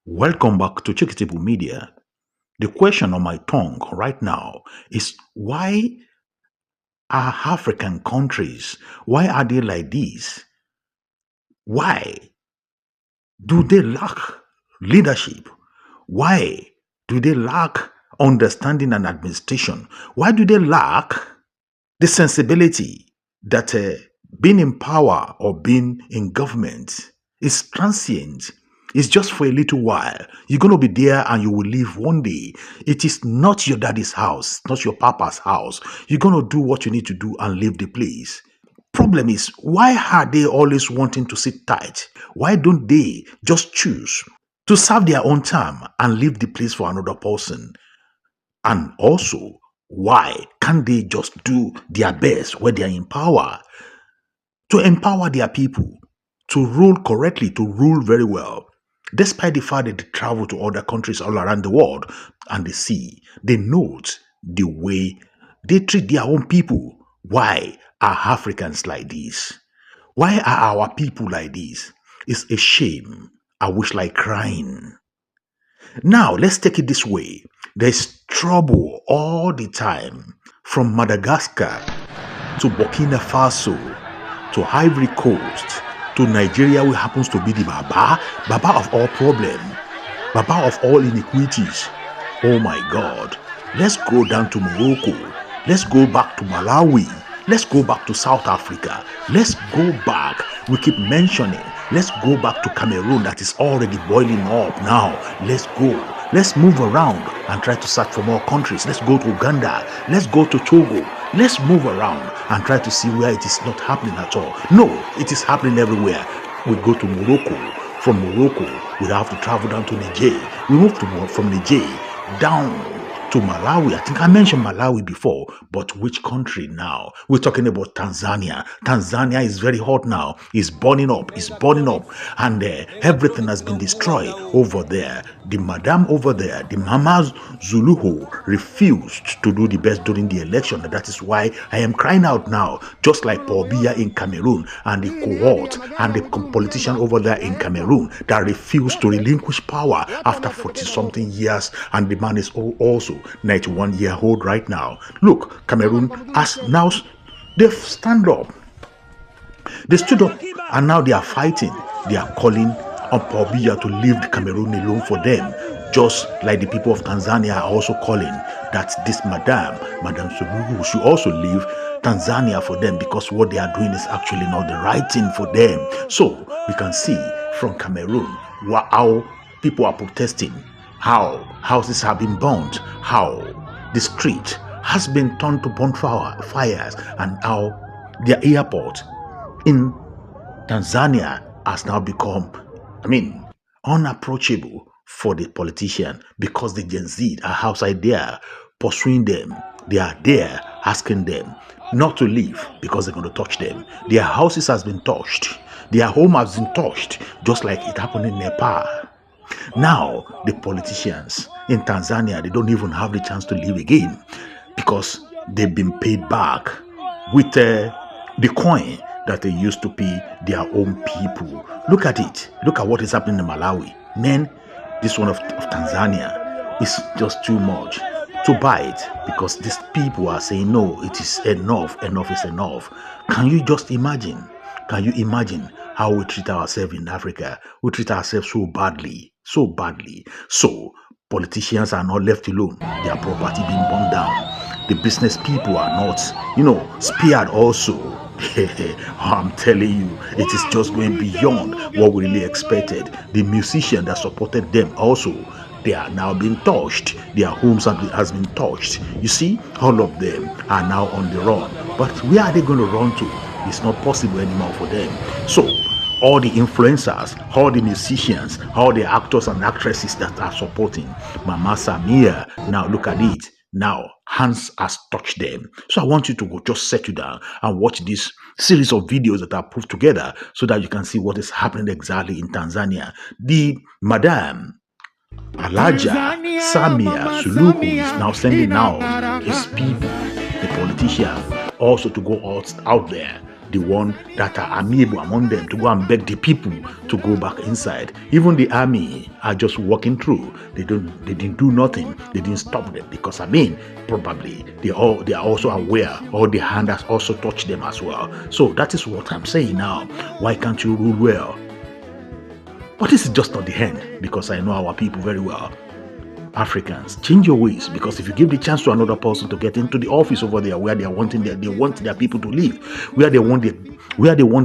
Welcome back to Chickitable Media. The question on my tongue right now is why are African countries, why are they like this? Why do they lack leadership? Why do they lack understanding and administration? Why do they lack the sensibility that being in power or being in government is transient? It's just for a little while. You're going to be there and you will leave one day. It is not your daddy's house, not your papa's house. You're going to do what you need to do and leave the place. Problem is, why are they always wanting to sit tight? Why don't they just choose to serve their own term and leave the place for another person? And also, why can't they just do their best when they are in power to empower their people to rule correctly, to rule very well? Despite the fact that they travel to other countries all around the world and they see, they note the way they treat their own people. Why are Africans like this? Why are our people like this? It's a shame. I wish like crying. Now, let's take it this way. There's trouble all the time from Madagascar to Burkina Faso to Ivory Coast to Nigeria, who happens to be the Baba of all problems, Baba of all iniquities. Oh my God. Let's go down to Morocco. Let's go back to Malawi. Let's go back to South Africa. Let's go back. We keep mentioning. Let's go back to Cameroon that is already boiling up now. Let's go. Let's move around and try to search for more countries. Let's go to Uganda. Let's go to Togo. Let's move around and try to see where it is not happening at all. No, it is happening everywhere. We go to Morocco. From Morocco, we have to travel down to Niger. We move from Niger down to Malawi. I think I mentioned Malawi before, but which country now? We're talking about Tanzania. Tanzania is very hot now. It's burning up. It's burning up. And everything has been destroyed over there. The madam over there, the Mama Zuluho, refused to do the best during the election. And that is why I am crying out now, just like Paul Biya in Cameroon and the cohort and the politician over there in Cameroon that refused to relinquish power after 40-something years. And the man is also 91-year-old right now. Look, Cameroon has now, they've stand up. They stood up and now they are fighting. They are calling on Paul Biya to leave the Cameroon alone for them. Just like the people of Tanzania are also calling that this Madam Suluhu, should also leave Tanzania for them because what they are doing is actually not the right thing for them. So we can see from Cameroon how people are protesting, how houses have been burnt, how the street has been turned to bonfires, and how their airport in Tanzania has now become, unapproachable for the politician because the Gen Z are outside there pursuing them. They are there asking them not to leave because they're going to touch them. Their houses has been touched. Their home has been touched, just like it happened in Nepal. Now, the politicians in Tanzania, they don't even have the chance to leave again because they've been paid back with the coin that they used to pay their own people. Look at it. Look at what is happening in Malawi. Man, this one of Tanzania is just too much to buy it because these people are saying, no, it is enough. Enough is enough. Can you just imagine? Can you imagine how we treat ourselves in Africa? We treat ourselves so badly, so badly. So politicians are not left alone. Their property being burned down. The business people are not, spared also. I'm telling you, it is just going beyond what we really expected. The musician that supported them also, they are now being touched. Their homes has been touched. You see, all of them are now on the run. But where are they going to run to? It's not possible anymore for them. So all the influencers, all the musicians, all the actors and actresses that are supporting Mama Samia, now look at it. Now, hands has touched them. So I want you to go just settle down and watch this series of videos that are put together so that you can see what is happening exactly in Tanzania. The Madam Alaja Samia Suluhu is now sending out his people, the politicians, also to go out there the one that are amiable among them to go and beg the people to go back inside. Even the army are just walking through. They didn't do nothing. They didn't stop them because probably they are also aware, or the hand has also touched them as well. So that is what I'm saying now. Why can't you rule well? But this is just not the end, because I know our people very well. Africans, change your ways, because if you give the chance to another person to get into the office over there where they want their people to live, where they want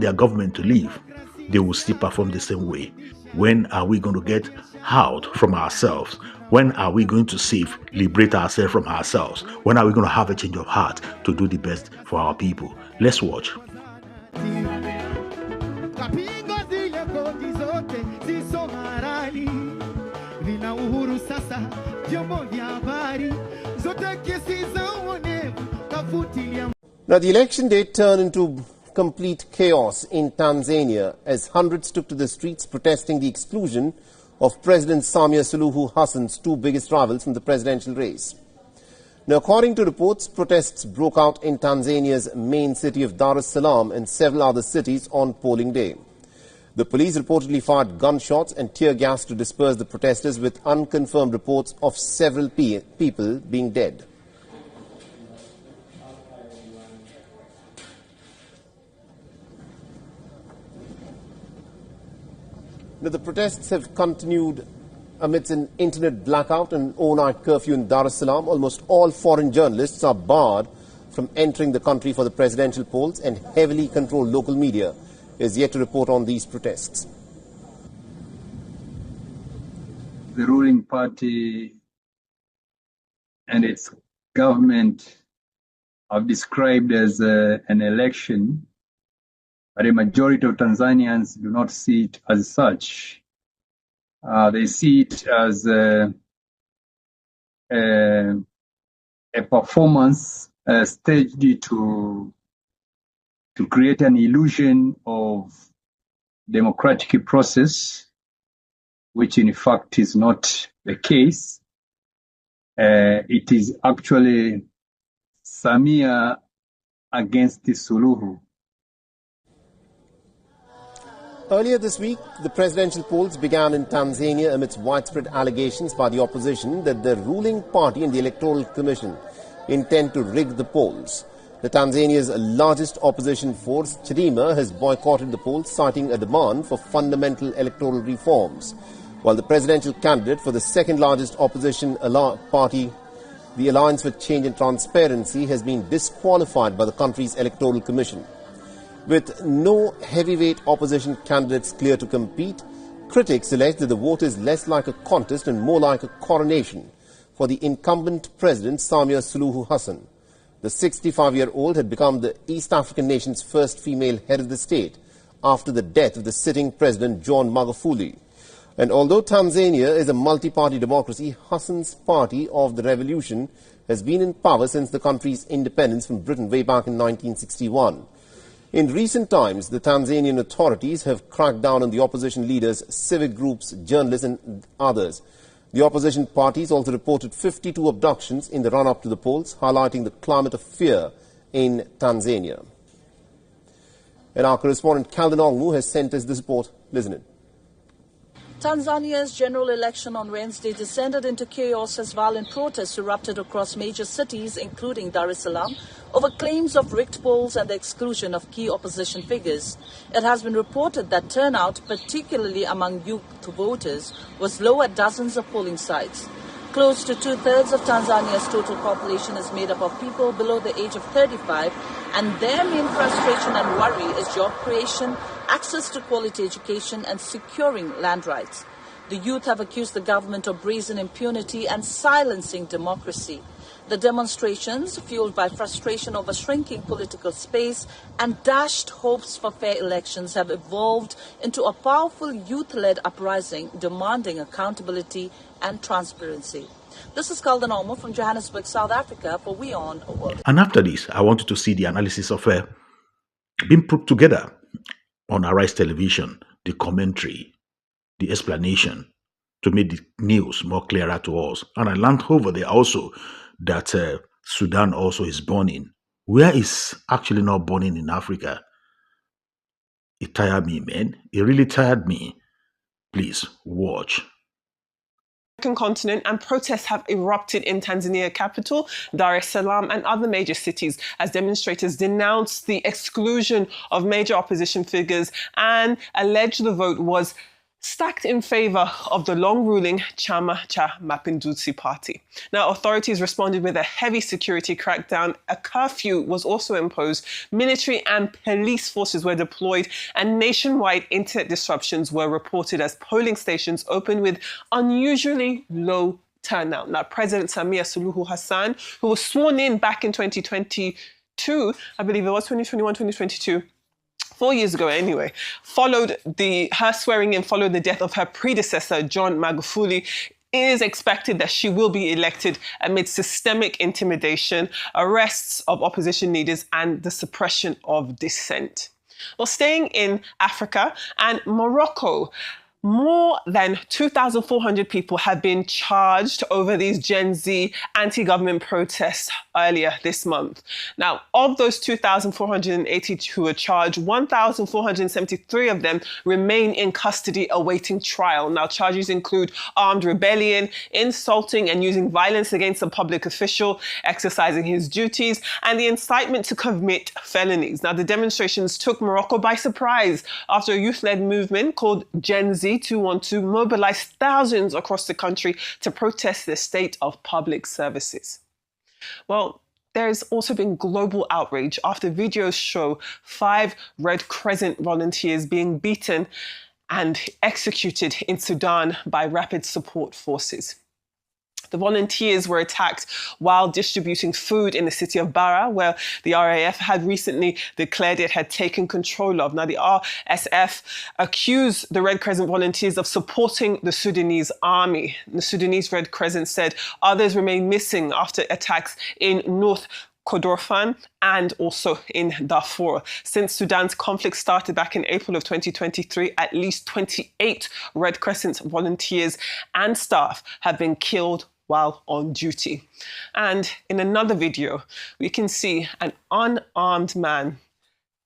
their government to live, they will still perform the same way. When are we going to get out from ourselves? When are we going to liberate ourselves from ourselves? When are we going to have a change of heart to do the best for our people? Let's watch. Now, the election day turned into complete chaos in Tanzania as hundreds took to the streets protesting the exclusion of President Samia Suluhu Hassan's two biggest rivals from the presidential race. Now, according to reports, protests broke out in Tanzania's main city of Dar es Salaam and several other cities on polling day. The police reportedly fired gunshots and tear gas to disperse the protesters, with unconfirmed reports of several people being dead. Now, the protests have continued amidst an internet blackout and all-night curfew in Dar es Salaam. Almost all foreign journalists are barred from entering the country for the presidential polls, and heavily controlled local media is yet to report on these protests. The ruling party and its government have described as an election, but a majority of Tanzanians do not see it as such. They see it as a performance staged to create an illusion of democratic process, which in fact is not the case. It is actually Samia against Suluhu. Earlier this week, the presidential polls began in Tanzania amidst widespread allegations by the opposition that the ruling party and the Electoral Commission intend to rig the polls. The Tanzania's largest opposition force, Chadema, has boycotted the polls, citing a demand for fundamental electoral reforms, while the presidential candidate for the second largest opposition party, the Alliance for Change and Transparency, has been disqualified by the country's Electoral Commission. With no heavyweight opposition candidates clear to compete, critics allege that the vote is less like a contest and more like a coronation for the incumbent president, Samia Suluhu Hassan. The 65-year-old had become the East African nation's first female head of the state after the death of the sitting president, John Magufuli. And although Tanzania is a multi-party democracy, Hassan's Party of the Revolution has been in power since the country's independence from Britain way back in 1961. In recent times, the Tanzanian authorities have cracked down on the opposition leaders, civic groups, journalists and others. The opposition parties also reported 52 abductions in the run-up to the polls, highlighting the climate of fear in Tanzania. And our correspondent Calvin Ongmu has sent us this report. Listen in. Tanzania's general election on Wednesday descended into chaos as violent protests erupted across major cities, including Dar es Salaam, over claims of rigged polls and the exclusion of key opposition figures. It has been reported that turnout, particularly among youth voters, was low at dozens of polling sites. Close to two-thirds of Tanzania's total population is made up of people below the age of 35, and their main frustration and worry is job creation, access to quality education and securing land rights. The youth have accused the government of brazen impunity and silencing democracy. The demonstrations, fueled by frustration over shrinking political space and dashed hopes for fair elections, have evolved into a powerful youth-led uprising demanding accountability and transparency. This is Calden Olmo from Johannesburg, South Africa for We On World. And after this, I wanted to see the analysis of being put together on Arise Television, the commentary, the explanation to make the news more clearer to us. And I learned over there also that Sudan also is burning. Where is actually not burning in Africa? It tired me, man. It really tired me. Please watch. Continent, and protests have erupted in Tanzania capital, Dar es Salaam, and other major cities as demonstrators denounce the exclusion of major opposition figures and allege the vote was stacked in favor of the long-ruling Chama cha Mapinduzi party. Now, authorities responded with a heavy security crackdown. A curfew was also imposed. Military and police forces were deployed, and nationwide internet disruptions were reported as polling stations opened with unusually low turnout. Now, President Samia Suluhu Hassan, who was sworn in back in 2022, I believe it was 2021, 2022, 4 years ago anyway, her swearing in followed the death of her predecessor, John Magufuli. It is expected that she will be elected amid systemic intimidation, arrests of opposition leaders, and the suppression of dissent. Well, staying in Africa and Morocco, more than 2,400 people have been charged over these Gen Z anti-government protests earlier this month. Now, of those 2,480 who were charged, 1,473 of them remain in custody awaiting trial. Now, charges include armed rebellion, insulting and using violence against a public official, exercising his duties, and the incitement to commit felonies. Now, the demonstrations took Morocco by surprise after a youth-led movement called Gen Z 212 mobilized thousands across the country to protest the state of public services. Well, there's also been global outrage after videos show 5 Red Crescent volunteers being beaten and executed in Sudan by rapid support forces. The volunteers were attacked while distributing food in the city of Bara, where the RAF had recently declared it had taken control of. Now, the RSF accused the Red Crescent volunteers of supporting the Sudanese army. The Sudanese Red Crescent said others remain missing after attacks in North Kordofan and also in Darfur. Since Sudan's conflict started back in April of 2023, at least 28 Red Crescent volunteers and staff have been killed while on duty. And in another video, we can see an unarmed man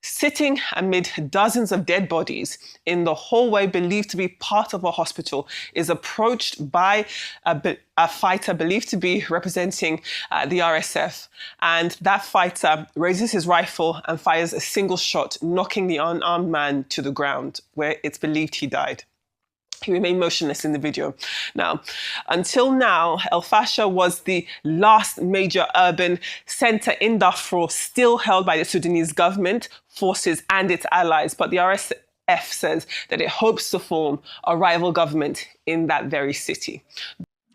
sitting amid dozens of dead bodies in the hallway believed to be part of a hospital, is approached by a fighter believed to be representing the RSF. And that fighter raises his rifle and fires a single shot, knocking the unarmed man to the ground, where it's believed he died. He remained motionless in the video. Now, until now, El Fasher was the last major urban center in Darfur still held by the Sudanese government, forces, and its allies. But the RSF says that it hopes to form a rival government in that very city.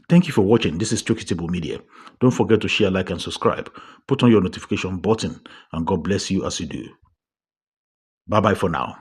Thank you for watching. This is Chokitable Media. Don't forget to share, like, and subscribe. Put on your notification button, and God bless you as you do. Bye-bye for now.